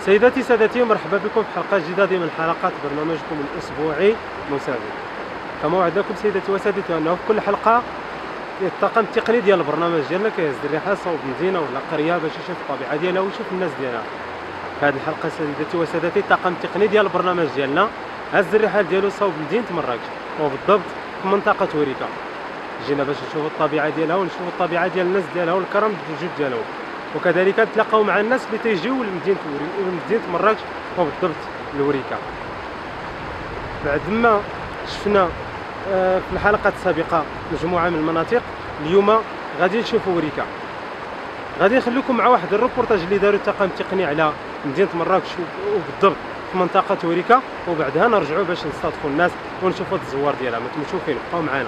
سيداتي سادتي، مرحبا بكم في حلقة جديدة من حلقات برنامجكم الأسبوعي مساوي. كما وعدناكم سيداتي وسادتي أنه في كل حلقة الطاقم التقني ديال البرنامج ديالنا كيهز الرحلة صوب مدينة ولا قرية باش يشوف الطبيعة ديالها ويشوف الناس ديالها. في هذه الحلقة سيداتي وسادتي الطاقم التقني ديال البرنامج ديالنا هز الرحال ديالو صوب مدينة مراكش وبالضبط في منطقة وريكا. جينا باش نشوفوا الطبيعة ديالها ونشوفوا الطبيعة ديال الناس ديالها والكرم الوجود ديالهم، وكذلك نتلاقاو مع الناس اللي تيجيو لمدينة مراكش وبالضبط لوريكا. بعد ما شفنا في الحلقات السابقة مجموعة من المناطق، اليوم غادي نشوفوا وريكا. غادي نخليكم مع واحد الروبورتاج اللي داروا الطاقم التقني على مدينة مراكش وبالضبط في منطقة وريكا، وبعدها نرجعوا باش نستضيفوا الناس ونشوفوا الزوار ديالها. ما تمشوا فين، بقاو معنا.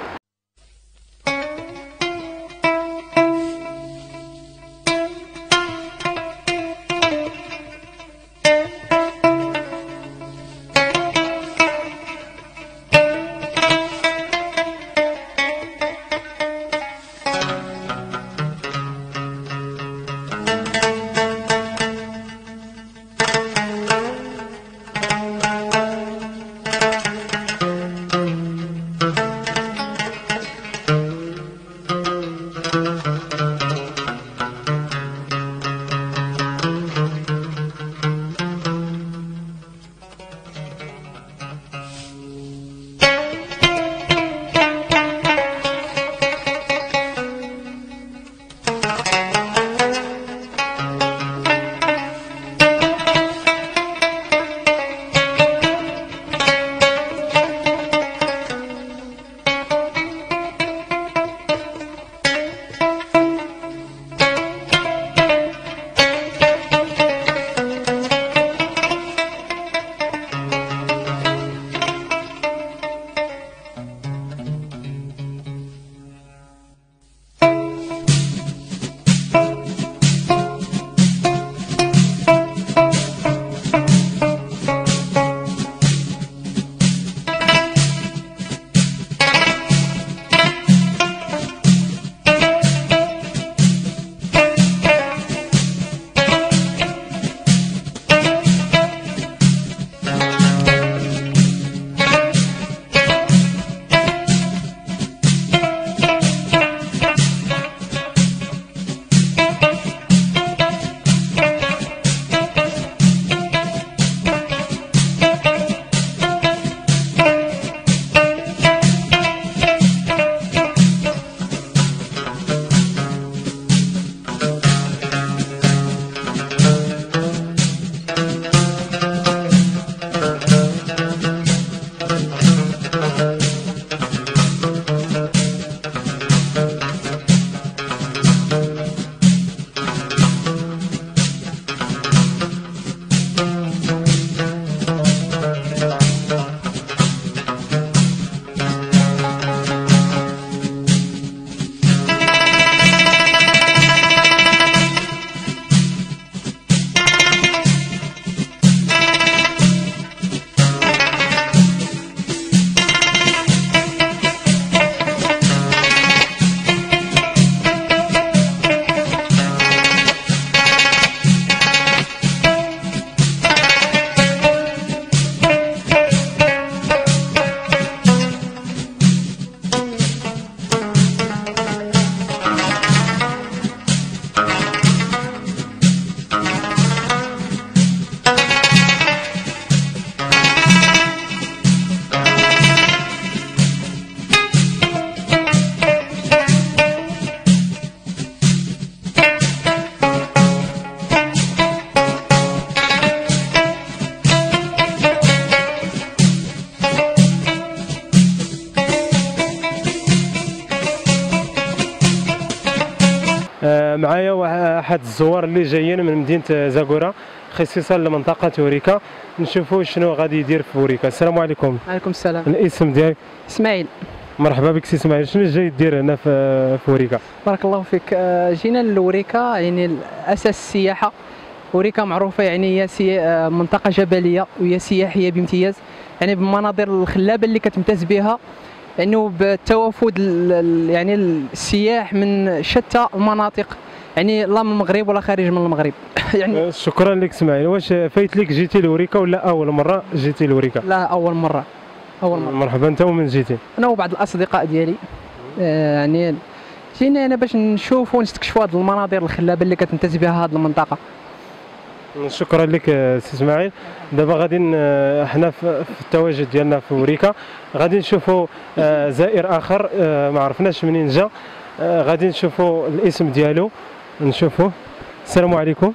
معايا احد الزوار اللي جايين من مدينه زاكورا خصيصا لمنطقه وريكا، نشوفوا شنو غادي يدير في وريكا. السلام عليكم. وعليكم السلام. الاسم ديالك؟ اسماعيل. مرحبا بك سي اسماعيل، شنو جاي دير هنا في وريكا؟ بارك الله فيك. جينا لوريكا يعني اساس السياحه. وريكا معروفه يعني هي منطقه جبليه وهي سياحيه بامتياز، يعني بالمناظر الخلابه اللي كتمتاز بها، يعني بالتوافد يعني السياح من شتى المناطق يعني لا من المغرب ولا خارج من المغرب. يعني شكرا لك اسماعيل. واش فايت لك جيتي لوريكا ولا اول مره جيتي لوريكا؟ لا، اول مره. مرحبا. انت ومن جيتي؟ انا وبعض الاصدقاء ديالي يعني جينا هنا باش نشوفوا ونستكشفوا هذه المناظر الخلابه اللي كتمتاز بها هذه المنطقه. شكرا لك سي اسماعيل. دابا غادي حنا في التواجد ديالنا في وريكا غادي نشوفوا زائر اخر ما عرفناش منين جا. غادي نشوفوا الاسم ديالو نشوفوه. السلام عليكم.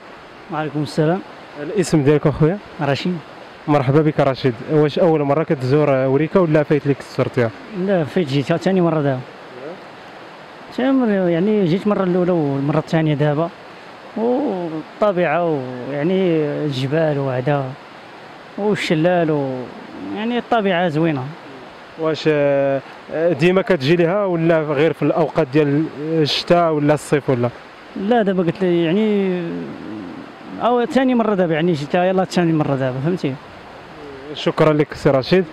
وعليكم السلام. الاسم ديالك اخويا؟ رشيد. مرحبا بك رشيد. واش اول مره كتزور وريكا ولا فايت لك زرتيها؟ لا، فايت جيت ثاني مره دابا. يعني جيت المره الاولى والمره الثانيه دابا، والطبيعه ويعني الجبال وهذا والشلال يعني الطبيعه زوينه. واش ديما كتجي لها ولا غير في الاوقات ديال الشتاء ولا الصيف ولا؟ لا دابا قلت لي يعني او ثاني مره دابا، يعني جيت يلاه ثاني مره دابا، فهمتي. شكرا لك سي رشيد.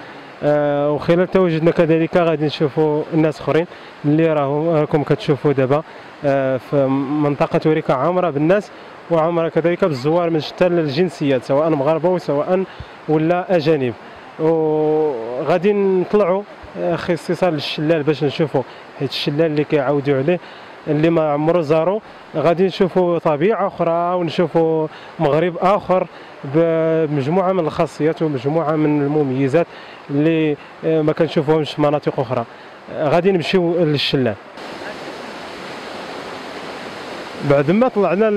وخلال تواجدنا كذلك غادي نشوفوا الناس اخرين اللي راكم كتشوفوا دابا في منطقه وريكا عامره بالناس وعامره كذلك بالزوار من شتى الجنسيات، سواء مغاربه وسواء ولا اجانب. وغادي نطلعوا اختصاصا للشلال باش نشوفوا، حيت الشلال اللي كيعاودوا عليه اللي ما عمرو زاروا، غادي نشوفوا طبيعه اخرى ونشوفوا مغرب اخر بمجموعه من الخاصيات ومجموعه من المميزات اللي ما كنشوفوهمش في مناطق اخرى. غادي نمشيو للشلال. بعد ما طلعنا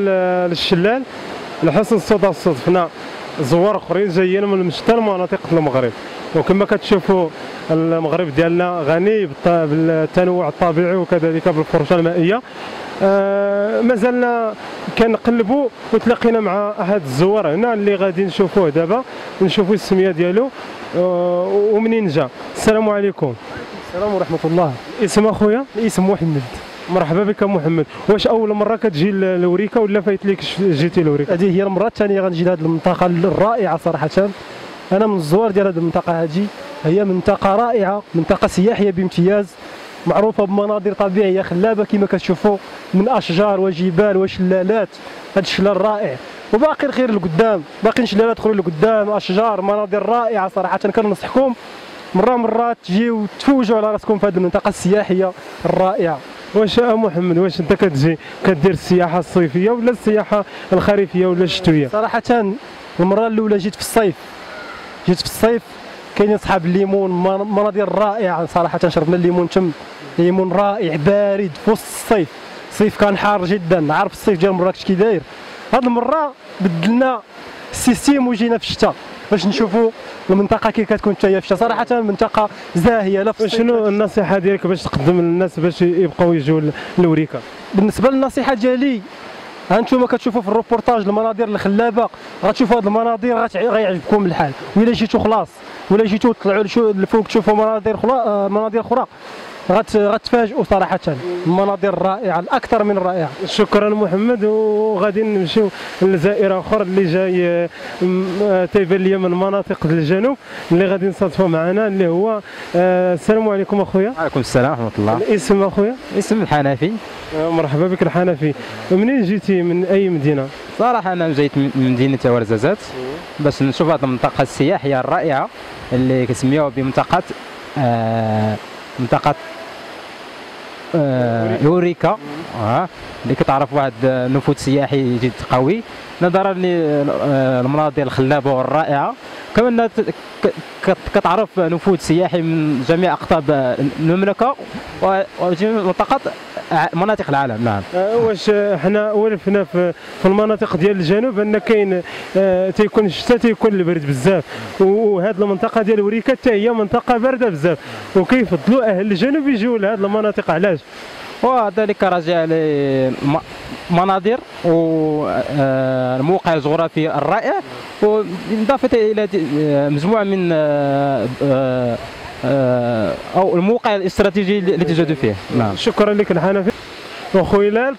للشلال لحسن الصدى صدفنا زوار اخرين جايين من شتى المناطق المغرب، وكما كتشوفوا المغرب ديالنا غني بالتنوع الطبيعي وكذلك بالفرصه المائيه. مازلنا كنقلبوا وتلاقينا مع احد الزوار هنا اللي غادي نشوفوه دابا، نشوفوا السميه ديالو ومنين جا. السلام عليكم. السلام ورحمه الله. اسم اخويا؟ الاسم محمد. مرحبا بك محمد. واش اول مره كتجي لوريكا ولا فايت لك جيتي لوريكا؟ هذه هي المره الثانيه غنجي لهذه المنطقه الرائعه صراحه. انا من الزوار ديال هذه المنطقه. هذه هي منطقه رائعه، منطقه سياحيه بامتياز، معروفه بمناظر طبيعيه خلابه كما كتشوفوا، من اشجار وجبال وشلالات. هذا الشلال رائع وباقي الخير لقدام، باقي شلالات اخرى لقدام، اشجار، مناظر رائعه صراحه. كننصحكم مرات تجيو وتفوجوا على راسكم في هذه المنطقه السياحيه الرائعه. واش محمد واش انت كتجي كدير السياحه الصيفيه ولا السياحه الخريفيه ولا الشتويه؟ صراحه المره الاولى جيت في الصيف، كاينين صحاب الليمون، مناظر رائعه صراحه. شربنا الليمون ليمون رائع بارد في وسط الصيف. الصيف كان حار جدا، عارف الصيف ديال مراكش كي داير. هذه المره بدلنا السيستيم وجينا في الشتاء باش نشوفوا المنطقه كي كتكون حتى هي في الشتاء. صراحه منطقه زاهيه. لا في شنو النصيحه ديالك باش تقدم للناس باش يبقاو يجوا لوريكا؟ بالنسبه للنصيحه ديالي، هانتوما كتشوفوا في الروبورتاج المناظر الخلابه، غتشوفوا هذه المناظر غيعجبكم الحال. وإلا جيتوا خلاص، ولا جيتوا تطلعوا لفوق تشوفوا مناظر اخرى غتفاجئوا صراحه. المناظر رائعه، الاكثر من رائعه. شكرا محمد. وغادي نمشيو لزائر اخر اللي جاي تيبان لي من مناطق الجنوب اللي غادي نصادفوا معنا اللي هو السلام عليكم اخويا. وعليكم السلام ورحمه الله. الاسم اخويا؟ اسم الحنفي. مرحبا بك الحنفي. منين جيتي، من اي مدينه؟ صراحه انا جيت من مدينه ورزازات باش نشوف هذه المنطقه السياحيه الرائعه اللي كيسميوها بمنطقه منطقه وريكا، اللي كتعرف واحد النفوذ سياحي جد قوي نظرا للمناظر الخلابه والرائعه. كمان كتعرف نفوذ سياحي من جميع اقطاب المملكه وجميع مناطق العالم. نعم. واش حنا ولفنا في المناطق ديال الجنوب ان كاين تيكون الشتاء تيكون البرد بزاف، وهذه المنطقه ديال وريكا حتى هي منطقه بارده بزاف، وكيفضلوا اهل الجنوب يجيو لهذه المناطق. علاش؟ وذلك راجع لمناظر والموقع الجغرافي الرائع، وإضافة إلى مجموعة من أو الموقع الاستراتيجي التي توجد فيه. نعم. شكرا لك الحنفي. وخلال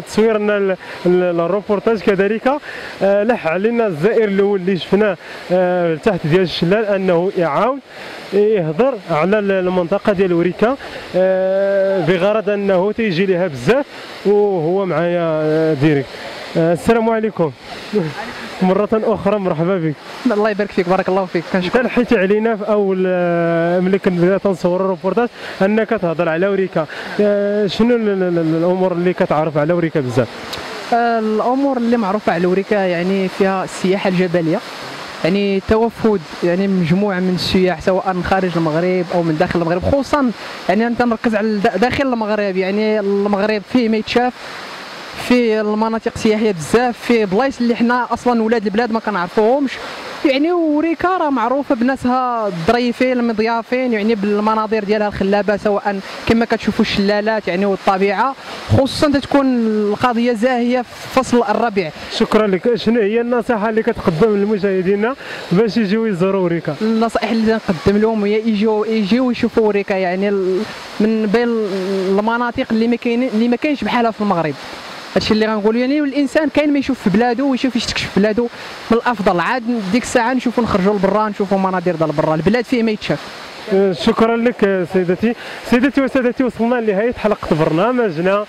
تصويرنا الروبورتاج كذلك لح علينا الزائر الاول اللي شفناه تحت ديال الشلال انه يعاود يهضر على المنطقه ديال وريكا بغرض انه تيجي لها بزاف وهو معايا ديريكت. السلام عليكم. مرة أخرى مرحبا بك. الله يبارك فيك، بارك الله فيك، كنشكر. كان حيت علينا في أول ملي كنا تنصور الروبورتاج أنك تهضر على وريكا، شنو الأمور اللي كتعرف على وريكا بزاف؟ الأمور اللي معروفة على وريكا يعني فيها السياحة الجبلية، يعني توفد يعني مجموعة من السياح سواء من خارج المغرب أو من داخل المغرب، خصوصا يعني أنت نركز على داخل المغرب. يعني المغرب فيه ما يتشاف، في المناطق السياحيه بزاف، في بلايص اللي حنا اصلا ولاد البلاد ما كنعرفوهمش. يعني وريكا راه معروفه بناسها الظريفين المضيافين، يعني بالمناظر ديالها الخلابه، سواء كما كتشوفوا الشلالات يعني والطبيعه، خصوصا تكون القضيه زاهيه في فصل الربيع. شكرا لك. شنو هي النصيحه اللي كتقدم للمشاهدين باش يجيو يزوروا وريكا؟ النصائح اللي نقدم لهم هي يجيو يشوفوا وريكا، يعني من بين المناطق اللي ما كاينش بحالها في المغرب. هادشي اللي غنقول، يعني الانسان كاين ما يشوف في بلادو ويشوف يستكشف بلادو من الافضل. عاد ديك الساعه نشوفوا نخرجوا لبرا، نشوفوا مناظر ديال برا، البلاد فيه ما يتشاف. شكرا لك سيدتي وسادتي، وصلنا لنهايه حلقه برنامجنا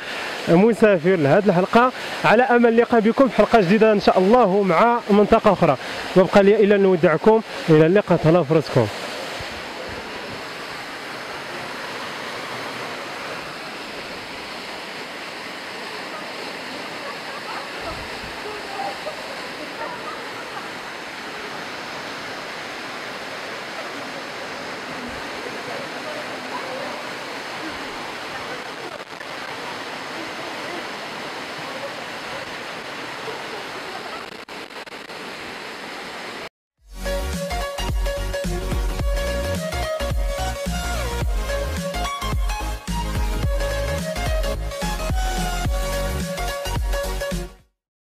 مسافر لهذه الحلقه، على امل اللقاء بكم في حلقه جديده ان شاء الله مع منطقه اخرى. وبقى لي الا نودعكم الى اللقاء، تهلا في راسكم.